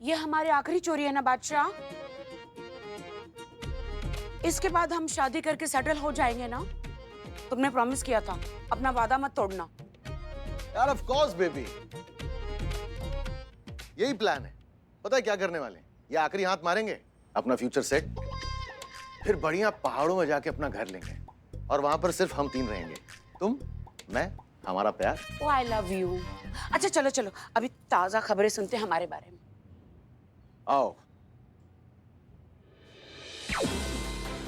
ये हमारी आखिरी चोरी है ना बादशाह? इसके बाद हम शादी करके सेटल हो जाएंगे ना? तुमने प्रॉमिस किया था, अपना वादा मत तोड़ना। यार ऑफ कोर्स बेबी, यही प्लान है। पता है क्या करने वाले हैं? ये आखिरी हाथ मारेंगे, अपना फ्यूचर सेट, फिर बढ़िया पहाड़ों में जाके अपना घर लेंगे और वहां पर सिर्फ हम तीन रहेंगे, तुम, मैं, हमारा प्यार। ओ आई लव यू। अच्छा चलो चलो, अभी ताजा खबरें सुनते हैं हमारे बारे में। आओ।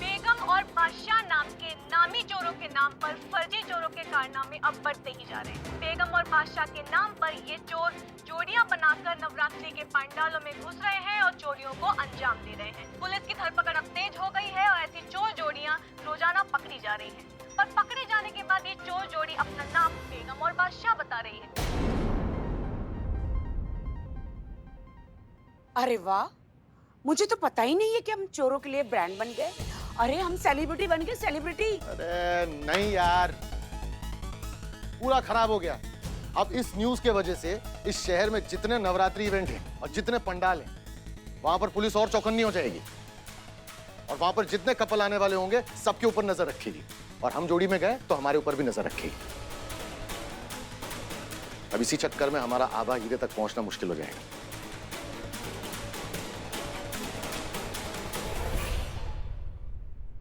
बेगम और बादशाह नाम के नामी चोरों के नाम पर फर्जी चोरों के कारनामे अब बढ़ते ही जा रहे हैं। बेगम और बादशाह के नाम पर ये चोर जोड़ियां बनाकर नवरात्रि के पंडालों में घुस रहे हैं और चोरियों को अंजाम दे रहे हैं। पुलिस की धरपकड़ अब तेज हो गई है और ऐसी चोर जोड़ियां रोजाना पकड़ी जा रही हैं। पर पकड़े जाने के बाद ये चोर जोड़ी अपना नाम बेगम और बादशाह बता रही है। अरे वाह, मुझे तो पता ही नहीं है कि हम चोरों के लिए ब्रांड बन गए। अरे हम सेलिब्रिटी बन गए, सेलिब्रिटी। अरे नहीं यार, पूरा खराब हो गया। अब इस न्यूज के वजह से इस शहर में जितने नवरात्रि इवेंट हैं और जितने पंडाल हैं, वहां पर पुलिस और चौकन्नी हो जाएगी और वहां पर जितने कपल आने वाले होंगे सबके ऊपर नजर रखेगी और हम जोड़ी में गए तो हमारे ऊपर भी नजर रखेगी। अब इसी चक्कर में हमारा आबा हीरे तक पहुंचना मुश्किल हो जाएगा।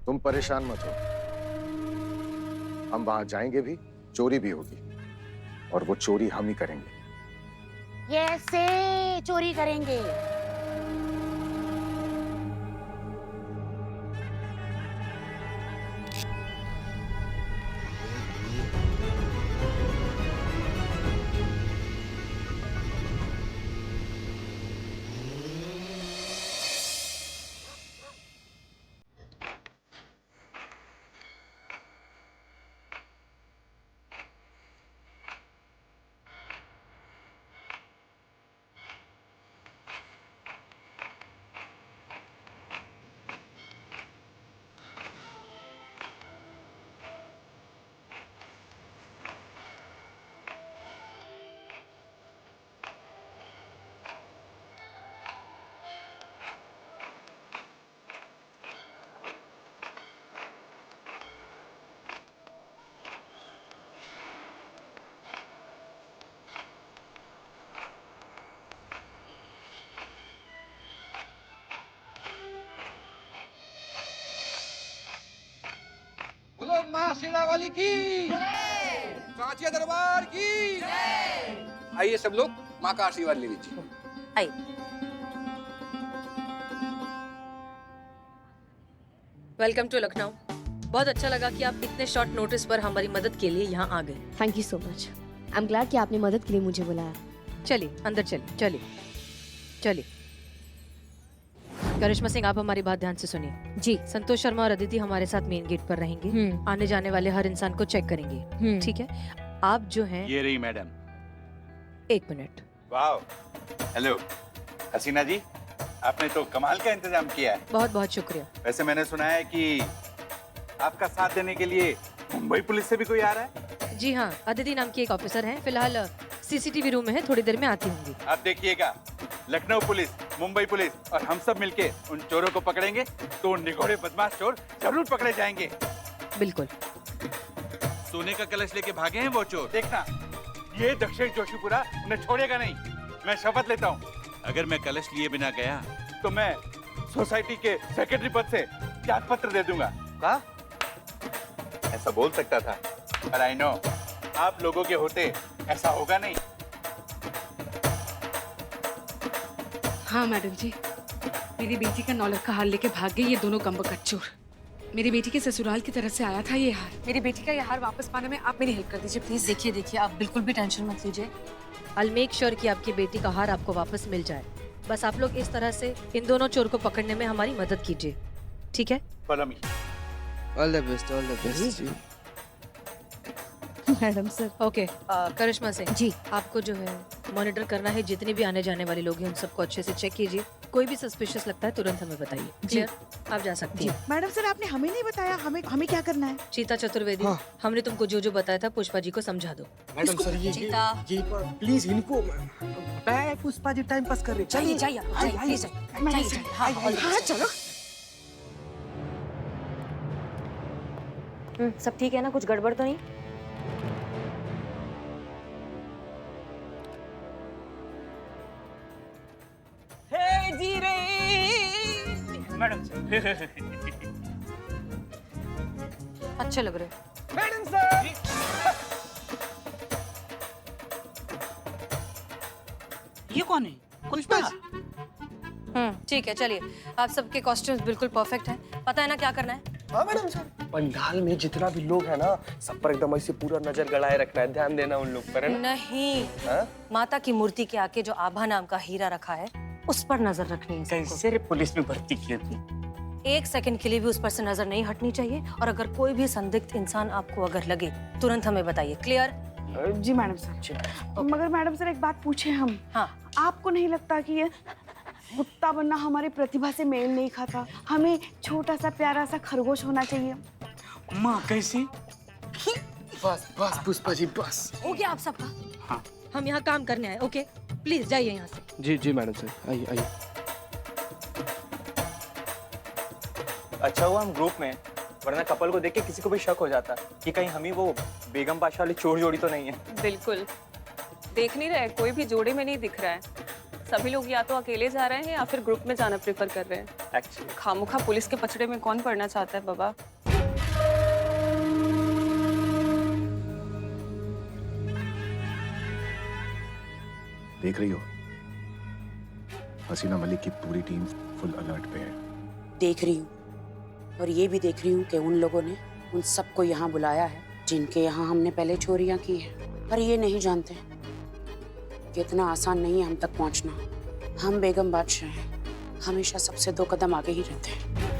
तुम परेशान मत हो, हम वहां जाएंगे भी, चोरी भी होगी और वो चोरी हम ही करेंगे। कैसे चोरी करेंगे? बोलो माँ शेरा वाली की, सांचिया दरबार की। आइए सब लोग माँ का आशीर्वाद ले लीजिए। आई। Welcome to Lucknow. बहुत अच्छा लगा कि आप इतने शॉर्ट नोटिस पर हमारी मदद के लिए यहाँ आ गए। Thank you so much. I am glad कि आपने मदद के लिए मुझे बुलाया। चलिए अंदर चलिए, चलिए चलिए। करिश्मा सिंह, आप हमारी बात ध्यान से सुनिए। जी। संतोष शर्मा और अदिति हमारे साथ मेन गेट पर रहेंगे। आने जाने वाले हर इंसान को चेक करेंगे, ठीक है? आप जो हैं, ये रही मैडम। 1 मिनट। वाह, हेलो हसीना जी, आपने तो कमाल का इंतजाम किया है। बहुत बहुत शुक्रिया। वैसे मैंने सुना है कि आपका साथ देने के लिए मुंबई पुलिस से भी कोई आ रहा है। जी हाँ, अदिति नाम की एक ऑफिसर है, फिलहाल सीसीटीवी रूम में है, थोड़ी देर में आती होंगी। आप देखिएगा, लखनऊ पुलिस, मुंबई पुलिस और हम सब मिलके उन चोरों को पकड़ेंगे तो निगोड़े बदमाश चोर जरूर पकड़े जाएंगे। बिल्कुल। सोने का कलश लेके भागे हैं वो चोर, देखना ये दक्षिण जोशीपुरा उन्हें छोड़ेगा नहीं। मैं शपथ लेता हूँ, अगर मैं कलश लिए बिना गया तो मैं सोसाइटी के सेक्रेटरी पद से त्याग पत्र दे दूंगा। कहा? ऐसा बोल सकता था, पर आई नो आप लोगों के होते ऐसा होगा नहीं। हाँ मैडम जी, मेरी बेटी का 9 लाख का हार लेके भाग गई ये दोनों कम्बकत चोर। मेरी बेटी के ससुराल की तरफ से आया था ये हार। मेरी बेटी का ये हार वापस पाने में आप मेरी हेल्प कर दीजिए प्लीज। देखिए, आप बिल्कुल भी टेंशन मत लीजिए। I'll make sure कि आपकी बेटी का हार आपको वापस मिल जाए। बस आप लोग इस तरह से इन दोनों चोर को पकड़ने में हमारी मदद कीजिए, ठीक है? Follow me. All the best, all the best ji. Madam sir. Okay, Karishma Singh ji. आपको जो है मॉनिटर करना है, जितने भी आने जाने वाले लोग हैं उन सबको अच्छे से चेक कीजिए। कोई भी सस्पिशियस लगता है तुरंत हमें बताइए। क्लियर? आप जा सकती हैं। मैडम सर आपने हमें नहीं बताया, हमें क्या करना है? चीता चतुर्वेदी, हमने तुमको जो जो बताया था पुष्पा जी को समझा दो। मैडम सर ये प्लीज इनको मैं पुष्पा जी टाइम पास कर रहे। जाइए जाइए हाँ चलो। सब ठीक है ना? कुछ गड़बड़ तो नहीं? मैडम अच्छे लग रहे हो। मैडम सर ये कौन है? पुष्पा। ठीक है, चलिए। आप सबके कॉस्ट्यूम्स बिल्कुल परफेक्ट हैं। पता है ना क्या करना है? हाँ मैडम सर। पंडाल में जितना भी लोग है ना, सब पर एकदम ऐसे पूरा नजर गड़ाए रखना है, ध्यान देना उन लोग पर, है ना? नहीं, हाँ? माता की मूर्ति के आगे जो आभा नाम का हीरा रखा है उस पर नजर रखनी है सबको। कैसे पुलिस में भर्ती किए थे? 1 सेकंड के लिए भी उस पर से नजर नहीं हटनी चाहिए, और अगर कोई भी संदिग्ध इंसान आपको अगर लगे तुरंत हमें बताइए। क्लियर? जी मैडम सर। मगर मैडम सर एक बात पूछे हम। हाँ। आपको नहीं लगता कि ये कुत्ता बनना हमारी प्रतिभा से मेल नहीं खाता? हमें छोटा सा प्यारा सा खरगोश होना चाहिए। माँ कैसी? बस बस पुष्पा जी बस। हो गया आप सबका? हाँ। हम यहाँ काम करने आए। ओके, प्लीज जाइए यहाँ से। जी जी मैडम सर, आइए आइए। अच्छा हुआ हम ग्रुप में, वरना कपल को देख के किसी को भी शक हो जाता कि कहीं हम ही वो बेगम पाशा वाली चोर जोड़ी तो नहीं है। बिल्कुल देख नहीं रहे, कोई भी जोड़े में नहीं दिख रहा है। सभी लोग या तो अकेले जा रहे हैं या फिर ग्रुप में जाना प्रेफर कर रहे हैं। एक्चुअली खामोखा पुलिस के पछड़े में कौन पड़ना चाहता है बाबा। देख रही हो, हसीना मलिक की पूरी टीम फुल अलर्ट पे है। देख रही हूँ, और ये भी देख रही हूँ कि उन लोगों ने उन सबको यहाँ बुलाया है जिनके यहाँ हमने पहले चोरियां की हैं। पर ये नहीं जानते कि इतना आसान नहीं है हम तक पहुँचना। हम बेगम बादशाह हैं, हमेशा सबसे 2 कदम आगे ही रहते हैं।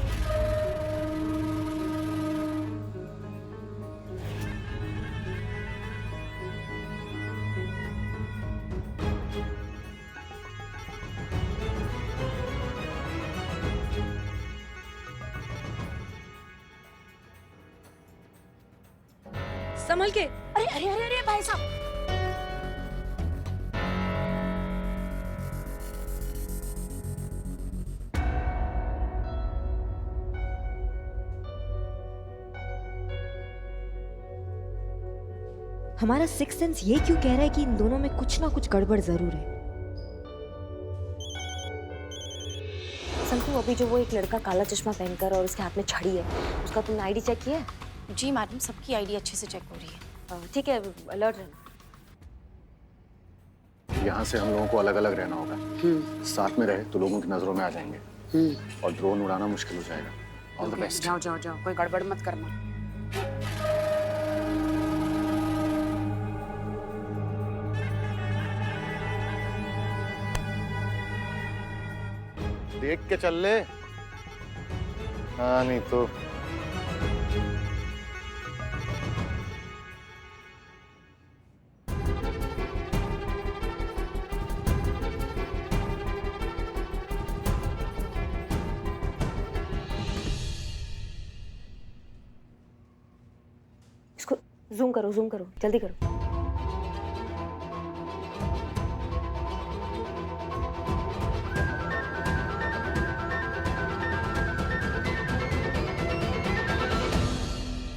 संभल के। अरे अरे अरे अरे भाई साहब। हमारा सिक्स सेंस ये क्यों कह रहा है कि इन दोनों में कुछ ना कुछ गड़बड़ जरूर है। संतु, अभी जो वो एक लड़का काला चश्मा पहनकर और उसके हाथ में छड़ी है, उसका तुमने आईडी चेक किया है? जी मैडम, सबकी आईडी अच्छे से चेक हो रही है। ठीक है, अलर्ट रहना। यहाँ से हम लोगों को अलग अलग रहना होगा। साथ में रहे तो लोगों की नजरों में आ जाएंगे और ड्रोन उड़ाना मुश्किल हो जाएगा। All the best. जाओ जाओ जाओ, कोई गड़बड़ मत करना। देख के चल ले। हाँ नहीं तो इसको जूम करो, जल्दी करो।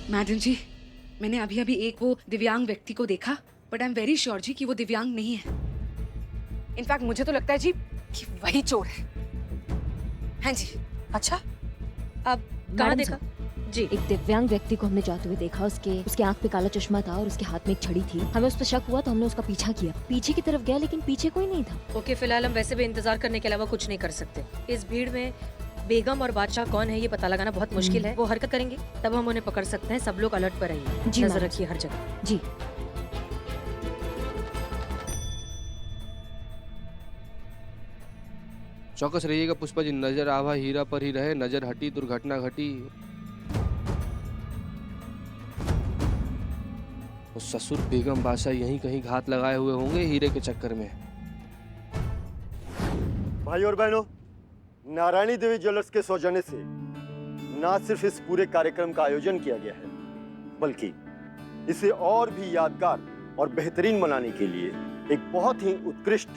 मैडम जी, मैंने अभी अभी एक वो दिव्यांग व्यक्ति को देखा, but I am very sure जी कि वो दिव्यांग नहीं है। इनफैक्ट मुझे तो लगता है जी कि वही चोर है। हाँ जी। अच्छा, आप कहाँ मैडम देखा? जी, एक दिव्यांग व्यक्ति को हमने जाते हुए देखा। उसके आंख पे काला चश्मा था और उसके हाथ में एक छड़ी थी। हमें उस पर शक हुआ तो हमने उसका पीछा किया। पीछे की तरफ गया लेकिन पीछे कोई नहीं था। ओके, फिलहाल हम वैसे भी इंतजार करने के अलावा कुछ नहीं कर सकते। इस भीड़ में बेगम और बादशाह कौन है ये पता लगाना बहुत मुश्किल है। वो हरकत करेंगे तब हम उन्हें पकड़ सकते हैं। सब लोग अलर्ट पर रहिए, जी, नजर मैडम। रखिए हर जगह। जी। चौकस रहिएगा पुष्पा जी, नजर आवा हीरा पर ही रहे, नजर हटी दुर्घटना घटी। तो ससुर बेगम बादशाह यहीं कहीं घात लगाए हुए होंगे हीरे के चक्कर में। भाई और बहनों, नारायणी देवी ज्वेलर्स के सौजन्य से न सिर्फ इस पूरे कार्यक्रम का आयोजन किया गया है, बल्कि इसे और भी यादगार और बेहतरीन बनाने के लिए एक बहुत ही उत्कृष्ट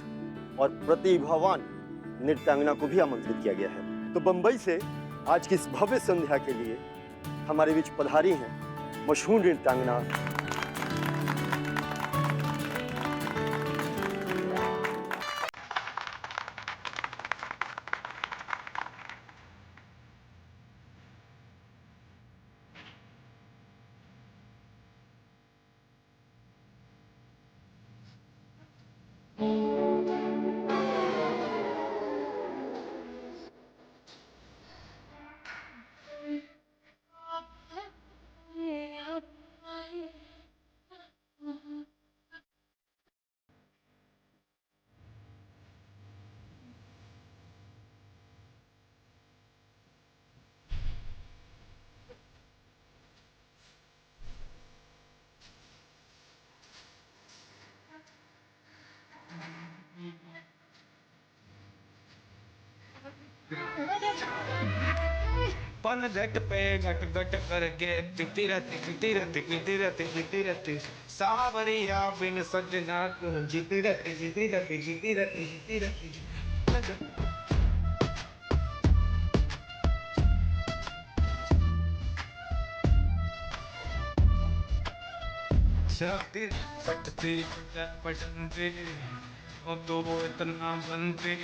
और प्रतिभावान नृत्यांगना को भी आमंत्रित किया गया है। तो बंबई से आज की इस भव्य संध्या के लिए हमारे बीच पधारी हैं मशहूर नृत्यांगना Pon deck the peg, I can duck again. Tick. Somebody out in the sunshine, not good. Shakti, Sakti, Patanti, Otobo, Tanam, Santi.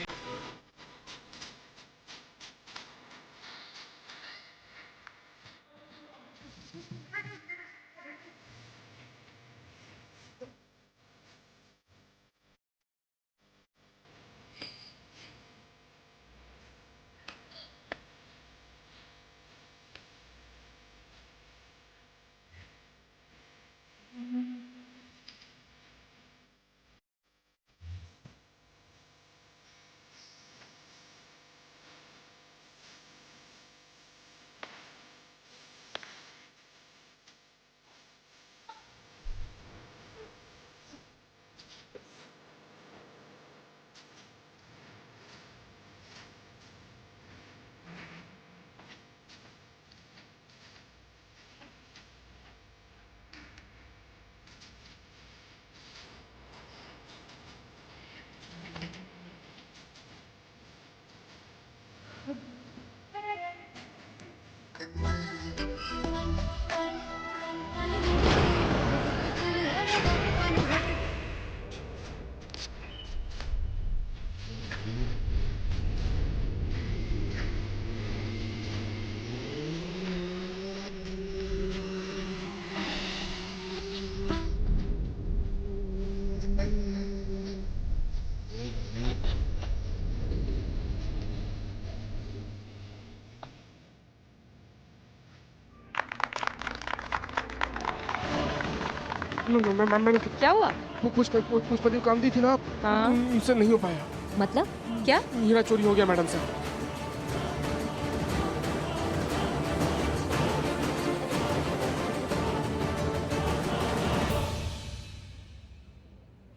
मैंने क्या हुआ? वो पुष्पदेव काम दी थी ना, हाँ। उनसे नहीं हो पाया। मतलब क्या? हीरा चोरी हो गया मैडम से।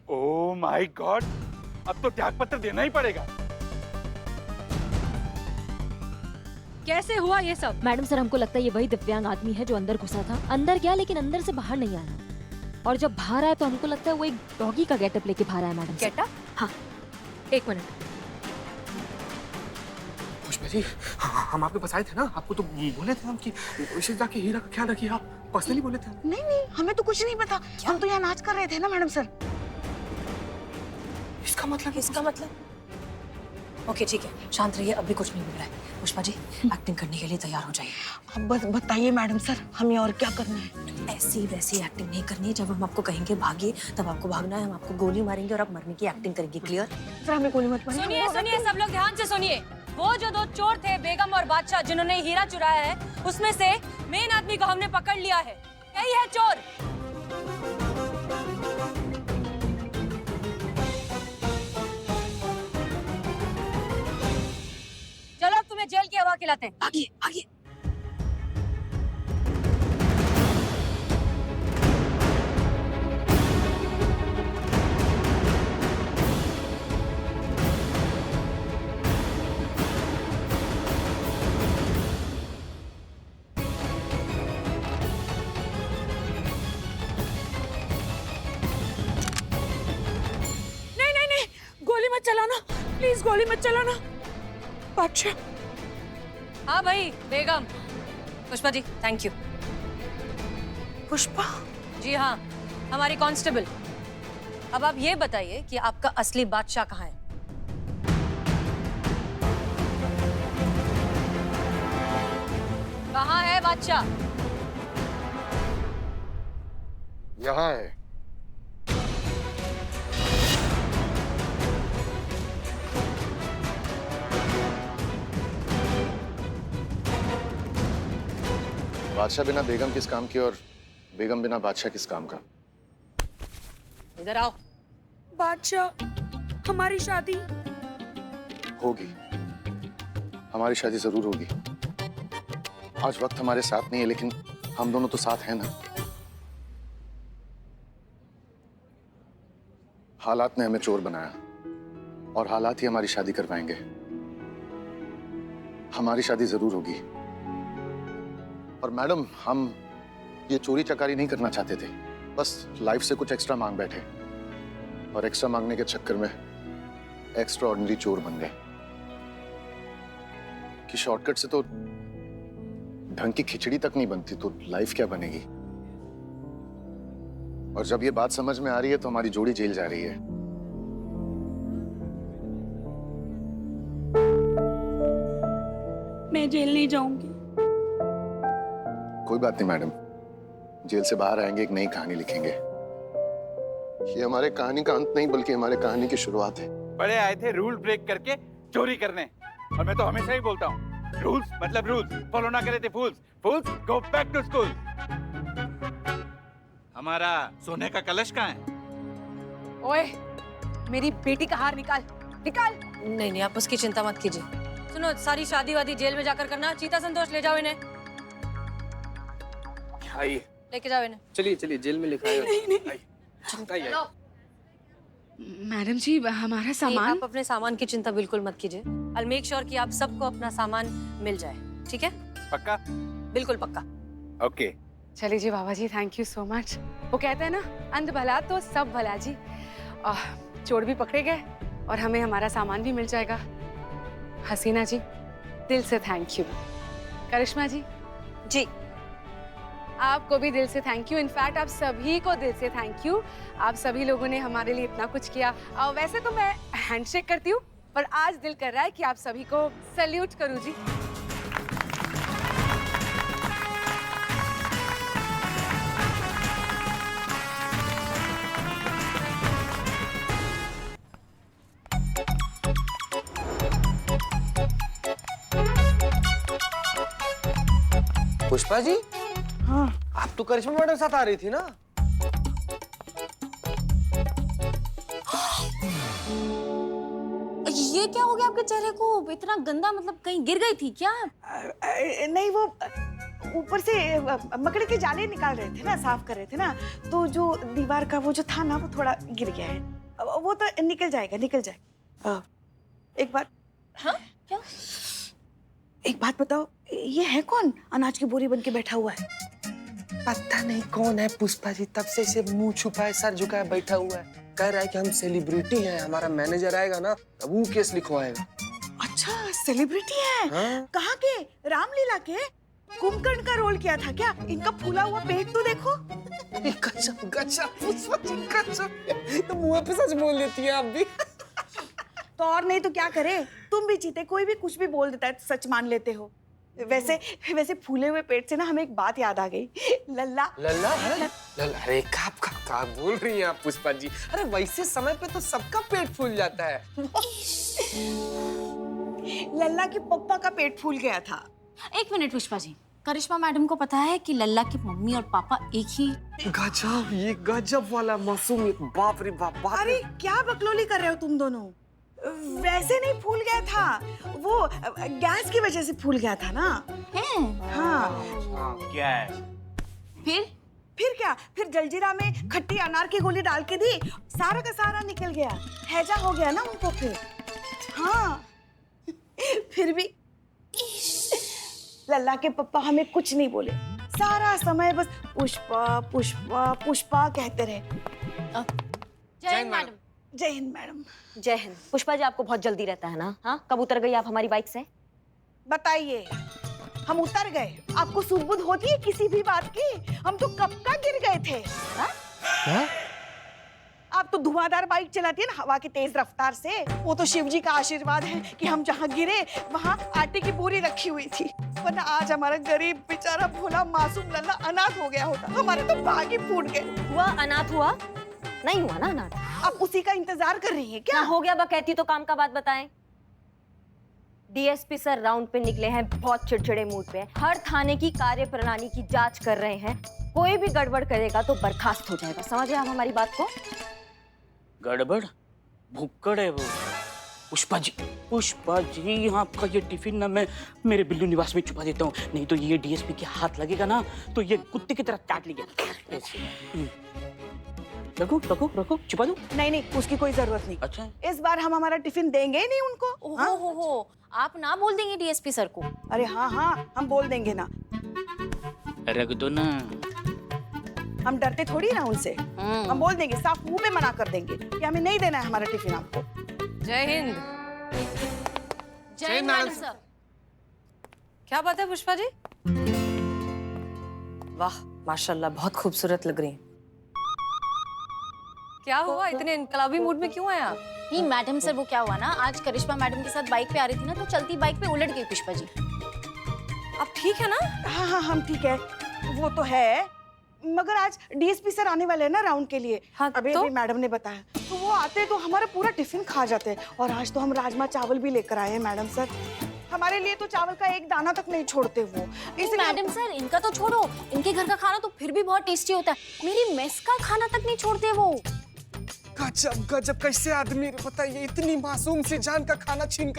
ओह माय गॉड, अब तो त्याग पत्र देना ही पड़ेगा। कैसे हुआ ये सब? मैडम सर, हमको लगता है ये वही दिव्यांग आदमी है जो अंदर घुसा था। अंदर गया लेकिन अंदर से बाहर नहीं आया, और जब बाहर आया तो हमको लगता है वो एक डॉगी का गेटअप लेके बाहर आया। Madam getup? हाँ, एक मिनट। पुष्पा जी, हम आपको बताए थे ना, आपको तो बोले थे हम कि उसे जाके हीरा का ख्याल रखिए। आप पर्सनली बोले थे। नहीं, हमें तो कुछ नहीं पता। हम तो यहाँ नाच कर रहे थे ना मैडम सर। इसका मतलब ओके ठीक है, शांत रहिए, अभी कुछ नहीं बोल रहा है। पुष्पा जी, एक्टिंग करने के लिए तैयार हो जाइए। अब बस बताइए मैडम सर, हमें और क्या करना है? ऐसी वैसी एक्टिंग नहीं करनी है। जब हम आपको कहेंगे भागिए, तब आपको भागना है। हम आपको गोली मारेंगे और आप मरने की एक्टिंग करेंगे। क्लियर? सर हमें गोली मत मारिए। सुनिए सब लोग ध्यान से सुनिए। वो जो दो चोर थे, बेगम और बादशाह, जिन्होंने हीरा चुराया है, उसमें से मेन आदमी को हमने पकड़ लिया है। यही है चोर। चलो अब तुम्हें जेल की हवा खिलाते हैं। भागिए। प्लीज गोली मत चलाना। बादशाह। हाँ भाई बेगम। Pushpa ji thank you. पुष्पा? जी हाँ, हमारी कांस्टेबल। अब आप ये बताइए कि आपका असली बादशाह कहाँ है? कहाँ है बादशाह? यहाँ है। बादशाह बिना बेगम किस काम की और बेगम बिना बादशाह किस काम का? इधर आओ। बादशाह, हमारी शादी होगी, हमारी शादी जरूर होगी। आज वक्त हमारे साथ नहीं है, लेकिन हम दोनों तो साथ हैं ना। हालात ने हमें चोर बनाया और हालात ही हमारी शादी करवाएंगे। हमारी शादी जरूर होगी। और मैडम, हम ये चोरी चकारी नहीं करना चाहते थे, बस लाइफ से कुछ एक्स्ट्रा मांग बैठे और एक्स्ट्रा मांगने के चक्कर में एक्स्ट्रा ऑर्डिनरी चोर बन गए। कि शॉर्टकट से तो ढंग की खिचड़ी तक नहीं बनती, तो लाइफ क्या बनेगी। और जब ये बात समझ में आ रही है तो हमारी जोड़ी जेल जा रही है। मैं जेल नहीं जाऊंगी। कोई बात नहीं मैडम, जेल से बाहर आएंगे, एक नई कहानी लिखेंगे। ये हमारे कहानी का अंत नहीं, बल्कि हमारे कहानी की शुरुआत है। बड़े आए थे रूल ब्रेक करके चोरी करने, और मैं तो हमेशा ही बोलता हूँ रूल्स मतलब रूल्स, फॉलो ना करे थे फूल्स, फूल्स गो बैक टू स्कूल। हमारा सोने का कलश कहाँ है? ओए, मेरी बेटी का हार निकाल, निकाल। नहीं नहीं, आप उसकी चिंता मत कीजिए। सुनो, सारी शादी वादी जेल में जाकर करना। चीता संतोष ले जाओ इन्हें, आइए लेके जाओ इन्हें। चलिए चलिए, जेल में लिखा है। चलो। मैडम जी, हमारा सामान। आप अपने सामान की चिंता बिल्कुल मत कीजिए। I'll make sure कि आप सबको अपना सामान मिल जाए, ठीक है? पक्का? बिल्कुल पक्का। ओके। चलिए जी बाबा जी, थैंक यू सो मच। वो कहते हैं ना, अंत भला तो सब भला जी। चोर भी पकड़े गए और हमें हमारा सामान भी मिल जाएगा। हसीना जी, दिल से थैंक यू। करिश्मा जी जी, आपको भी दिल से थैंक यू। इनफैक्ट आप सभी को दिल से थैंक यू। आप सभी लोगों ने हमारे लिए इतना कुछ किया। वैसे तो मैं हैंडशेक करती हूँ, पर आज दिल कर रहा है कि आप सभी को सैल्यूट करूँ जी। पुष्पा जी, हाँ, आप तो करिश्मा मैडम साथ आ रही थी ना? ये क्या हो गया आपके चेहरे को? इतना गंदा, मतलब कहीं गिर गई थी क्या? नहीं, वो ऊपर से मकड़ी के जाले निकाल रहे थे ना, साफ कर रहे थे ना, तो जो दीवार का वो जो था ना, वो थोड़ा गिर गया है। वो तो निकल जाएगा, निकल जाएगा। एक बात। हाँ क्या? एक बात बताओ, ये है कौन अनाज की बोरी बन के बैठा हुआ है? पता नहीं कौन है पुष्पा जी, तब से इसे मुंह छुपाए सर झुकाए बैठा हुआ है। कह रहा है कि हम सेलिब्रिटी हैं, हमारा मैनेजर आएगा ना तब वो केस लिखवाएगा। अच्छा, सेलिब्रिटी है? हाँ? कहाँ के? रामलीला के? कुंभकर्ण का रोल किया था क्या? इनका फूला हुआ पेट तो देखो। गजब गजब पुष्पा जी, गजब। तो मुंह पे सच बोल देती है आप भी। तो और नहीं तो क्या करे, तुम भी चीते, कोई भी कुछ भी बोल देता है, सच मान लेते हो। वैसे फूले हुए पेट से ना हमें एक बात याद आ गई। लल्ला लल्ला है? लल्ला, अरे का बोल रही हैं आप पुष्पा जी? अरे वैसे समय पे तो सबका पेट फूल जाता है। लल्ला के पप्पा का पेट फूल गया था। एक मिनट पुष्पा जी, करिश्मा मैडम को पता है कि लल्ला की मम्मी और पापा एक ही? गजब, ये गजब वाला मासूम, बाप रे बाप। अरे क्या बकलोली कर रहे हो तुम दोनों? वैसे नहीं फूल गया था, वो गैस की वजह से फूल गया था ना। हाँ। गैस? फिर क्या? फिर जलजीरा में खट्टी अनार की गोली डाल के दी, सारा का सारा निकल गया, हैजा हो गया ना उनको फिर। हाँ। फिर भी लल्ला के पप्पा हमें कुछ नहीं बोले, सारा समय बस पुष्पा पुष्पा पुष्पा कहते रहे। जय मैडम। जय हिंद मैडम। जय हिंद। पुष्पा जी, आपको बहुत जल्दी रहता है ना? हाँ, कब उतर गई आप हमारी बाइक से? बताइए, हम उतर गए? आपको सुध-बुध होती है किसी भी बात की? हम तो कब का गिर गए थे। क्या? आप तो धुआंधार बाइक चलाती है ना हवा की तेज रफ्तार से। वो तो शिव जी का आशीर्वाद है कि हम जहाँ गिरे वहाँ आटे की बोरी रखी हुई थी, वरना आज हमारा गरीब बेचारा भोला मासूम लल्ला अनाथ हो गया होता। हमारे तो भाग ही फूट गए। हुआ अनाथ? हुआ नहीं हुआ ना अनाथ। आप उसी का इंतजार कर रही हैं क्या? ना हो गया बकैती तो काम का बात बताएं। डीएसपी सर राउंड पे निकले हैं, बहुत चिड़चिड़े मूड पे हैं। हर थाने की कार्य प्रणाली की जांच कर रहे हैं। कोई भी गड़बड़ करेगा तो बर्खास्त हो जाएगा। समझे आप हमारी बात को? गड़बड़? भुक्कड़ है वो। पुष्पा जी, आपका ये टिफिन ना मैं मेरे बिल्लू निवास में छुपा देता हूँ, नहीं तो ये डीएसपी के हाथ लगेगा ना तो ये कुत्ते की तरह काट लेगा। रखो, छुपा दो। नहीं, उसकी कोई जरूरत नहीं। अच्छा, इस बार हम हमारा टिफिन देंगे ही नहीं उनको। हाँ? हो, आप ना बोल देंगे डीएसपी सर को? अरे हाँ, हम बोल देंगे ना। रख दो ना। हम डरते थोड़ी ना उनसे। हम बोल देंगे, साफ मुंह पे मना कर देंगे कि हमें नहीं देना है हमारा टिफिन आपको। जय हिंद। जय हिंद मैडम सर। क्या बात है पुष्पा जी? वाह, माशाल्लाह, बहुत खूबसूरत लग रही हैं। क्या हुआ, इतने इनकलाबी मूड में क्यों आए आप? नहीं मैडम सर, वो क्या हुआ ना, आज करिश्मा मैडम के साथ बाइक पे आ रही थी ना, तो चलती बाइक पे उलट गई पुष्पा जी। आप ठीक है ना? हाँ, हम ठीक है। वो तो है, मगर आज डीएसपी सर आने वाले हैं ना राउंड के लिए। हाँ, अभी तो? मैडम ने बताया, तो वो आते तो हमारा पूरा टिफिन खा जाते। और आज तो हम राजमा चावल भी लेकर आए हैं मैडम सर। हमारे लिए तो चावल का एक दाना तक नहीं छोड़ते वो। इसलिए मैडम सर, इनका तो छोड़ो, इनके घर का खाना तो फिर भी बहुत टेस्टी होता है। मेरी मेस का खाना तक नहीं छोड़ते वो। गजब, कैसे आदमी बताइए, इतनी मासूम सी जान का खाना छीन कर